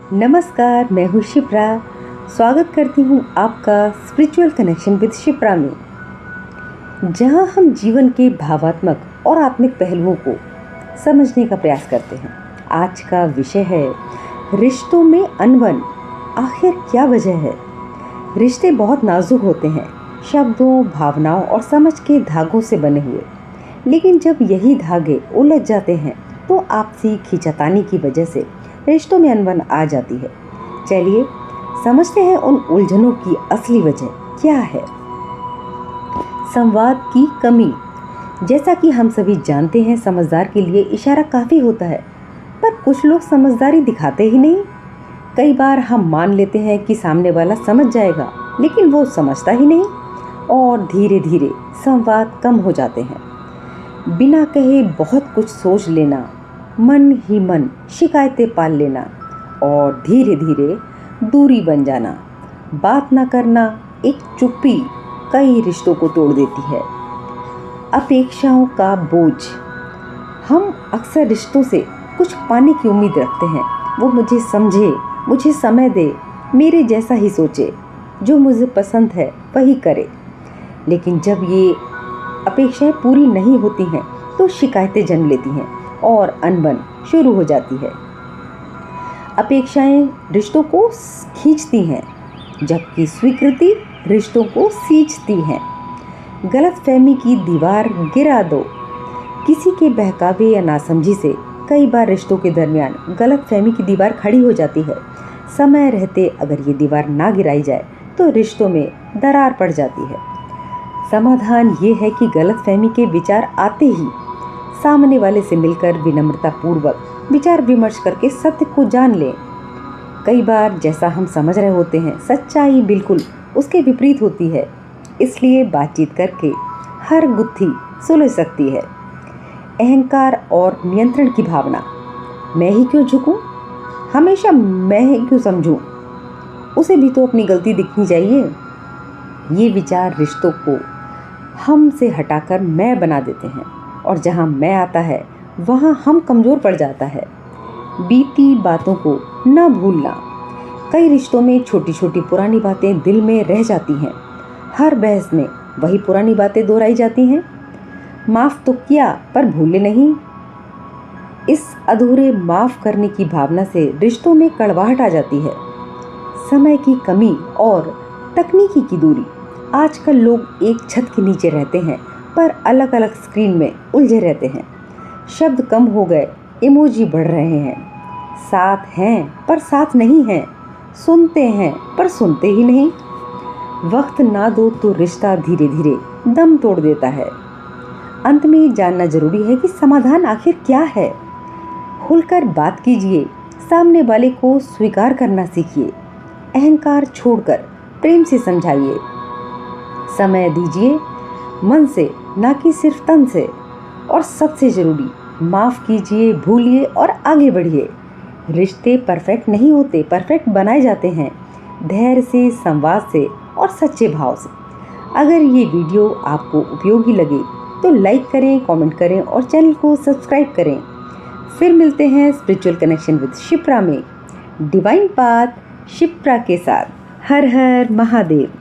नमस्कार, मैं हूँ शिप्रा। स्वागत करती हूँ आपका स्पिरिचुअल कनेक्शन विद शिप्रा में, जहाँ हम जीवन के भावात्मक और आत्मिक पहलुओं को समझने का प्रयास करते हैं। आज का विषय है रिश्तों में अनबन, आखिर क्या वजह है। रिश्ते बहुत नाजुक होते हैं, शब्दों, भावनाओं और समझ के धागों से बने हुए। लेकिन जब यही धागे उलझ जाते हैं तो आपसी खींचातानी की वजह से रिश्तों में अनबन आ जाती है। चलिए समझते हैं उन उलझनों की असली वजह क्या है। संवाद की कमी। जैसा कि हम सभी जानते हैं, समझदार के लिए इशारा काफ़ी होता है, पर कुछ लोग समझदारी दिखाते ही नहीं। कई बार हम मान लेते हैं कि सामने वाला समझ जाएगा, लेकिन वो समझता ही नहीं और धीरे धीरे संवाद कम हो जाते हैं। बिना कहे बहुत कुछ सोच लेना, मन ही मन शिकायतें पाल लेना और धीरे धीरे दूरी बन जाना। बात ना करना, एक चुप्पी कई रिश्तों को तोड़ देती है। अपेक्षाओं का बोझ। हम अक्सर रिश्तों से कुछ पाने की उम्मीद रखते हैं। वो मुझे समझे, मुझे समय दे, मेरे जैसा ही सोचे, जो मुझे पसंद है वही करे। लेकिन जब ये अपेक्षाएं पूरी नहीं होती हैं तो शिकायतें जन्म लेती हैं और अनबन शुरू हो जाती है। अपेक्षाएं रिश्तों को खींचती हैं, जबकि स्वीकृति रिश्तों को सींचती हैं। गलतफहमी की दीवार गिरा दो। किसी के बहकावे या नासमझी से कई बार रिश्तों के दरमियान गलतफहमी की दीवार खड़ी हो जाती है। समय रहते अगर ये दीवार ना गिराई जाए तो रिश्तों में दरार पड़ जाती है। समाधान ये है कि गलतफहमी के विचार आते ही सामने वाले से मिलकर विनम्रता पूर्वक विचार विमर्श करके सत्य को जान लें। कई बार जैसा हम समझ रहे होते हैं, सच्चाई बिल्कुल उसके विपरीत होती है। इसलिए बातचीत करके हर गुत्थी सुलझ सकती है। अहंकार और नियंत्रण की भावना। मैं ही क्यों झुकूं, हमेशा मैं ही क्यों समझूं, उसे भी तो अपनी गलती दिखनी चाहिए। ये विचार रिश्तों को हम से हटाकर मैं बना देते हैं, और जहाँ मैं आता है वहाँ हम कमज़ोर पड़ जाता है। बीती बातों को न भूलना। कई रिश्तों में छोटी छोटी पुरानी बातें दिल में रह जाती हैं। हर बहस में वही पुरानी बातें दोहराई जाती हैं। माफ़ तो किया पर भूले नहीं। इस अधूरे माफ़ करने की भावना से रिश्तों में कड़वाहट आ जाती है। समय की कमी और तकनीकी की दूरी। आजकल लोग एक छत के नीचे रहते हैं पर अलग अलग स्क्रीन में उलझे रहते हैं। शब्द कम हो गए, इमोजी बढ़ रहे हैं। साथ हैं पर साथ नहीं हैं, सुनते हैं पर सुनते ही नहीं। वक्त ना दो तो रिश्ता धीरे धीरे दम तोड़ देता है। अंत में जानना जरूरी है कि समाधान आखिर क्या है। खुलकर बात कीजिए, सामने वाले को स्वीकार करना सीखिए। अहंकार छोड़कर प्रेम से समझाइए। समय दीजिए, मन से ना कि सिर्फ तन से। और सबसे ज़रूरी, माफ़ कीजिए, भूलिए और आगे बढ़िए। रिश्ते परफेक्ट नहीं होते, परफेक्ट बनाए जाते हैं धैर्य से, संवाद से और सच्चे भाव से। अगर ये वीडियो आपको उपयोगी लगे तो लाइक करें, कमेंट करें और चैनल को सब्सक्राइब करें। फिर मिलते हैं स्पिरिचुअल कनेक्शन विद शिप्रा में, डिवाइन पाथ शिप्रा के साथ। हर हर महादेव।